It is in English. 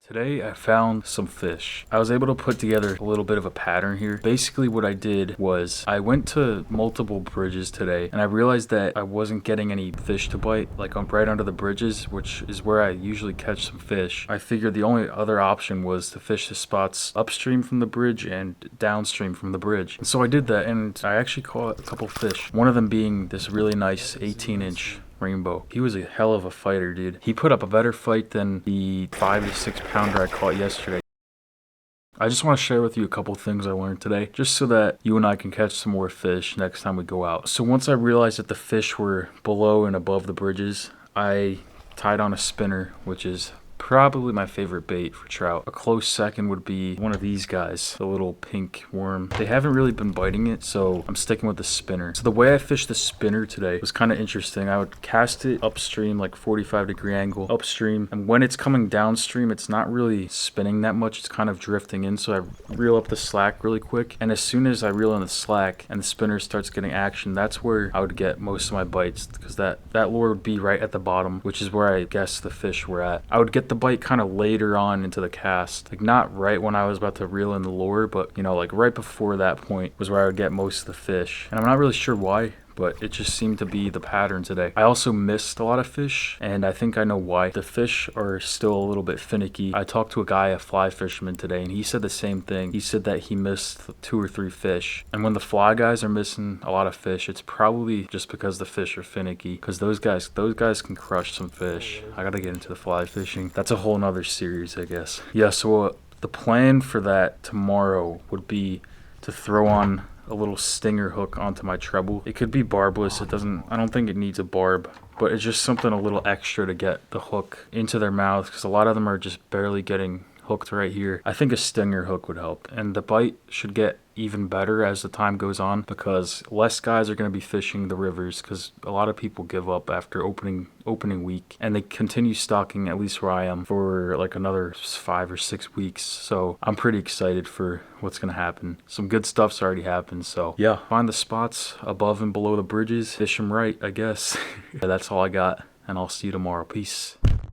Today I found some fish. I was able to put together a little bit of a pattern here. Basically what I did was I went to multiple bridges today and I realized that I wasn't getting any fish to bite, like right under the bridges, which is where I usually catch some fish. I figured the only other option was to fish the spots upstream from the bridge and downstream from the bridge. And so I did that and I actually caught a couple fish. One of them being this really nice 18-inch rainbow. He was a hell of a fighter, dude. He put up a better fight than the 5 to 6 pounder I caught yesterday. I just want to share with you a couple things I learned today, just so that you and I can catch some more fish next time we go out. So once I realized that the fish were below and above the bridges, I tied on a spinner, which is probably my favorite bait for trout. A close second would be one of these guys, the little pink worm. They haven't really been biting it, so I'm sticking with the spinner. So the way I fished the spinner today was kind of interesting. I would cast it upstream, like 45-degree angle upstream, and when it's coming downstream, it's not really spinning that much. It's kind of drifting in, so I reel up the slack really quick, and as soon as I reel in the slack and the spinner starts getting action, that's where I would get most of my bites, because that lure would be right at the bottom, which is where I guess the fish were at. I would get the bite kind of later on into the cast, like not right when I was about to reel in the lure, but you know, like right before that point was where I would get most of the fish, and I'm not really sure why, but it just seemed to be the pattern today. I also missed a lot of fish, and I think I know why. The fish are still a little bit finicky. I talked to a guy, a fly fisherman today, and he said the same thing. He said that he missed 2 or 3 fish. And when the fly guys are missing a lot of fish, it's probably just because the fish are finicky, because those guys can crush some fish. I gotta get into the fly fishing. That's a whole nother series, I guess. Yeah, so the plan for that tomorrow would be to throw on a little stinger hook onto my treble. It could be barbless. I don't think it needs a barb, but it's just something a little extra to get the hook into their mouth, because a lot of them are just barely getting hooked right here. I think a stinger hook would help, and the bite should get even better as the time goes on, because less guys are going to be fishing the rivers, because a lot of people give up after opening week, and they continue stocking, at least where I am, for like another 5 or 6 weeks. So I'm pretty excited for what's going to happen. Some good stuff's already happened, so yeah, find the spots above and below the bridges, fish them right, I guess. Yeah, that's all I got, and I'll see you tomorrow. Peace.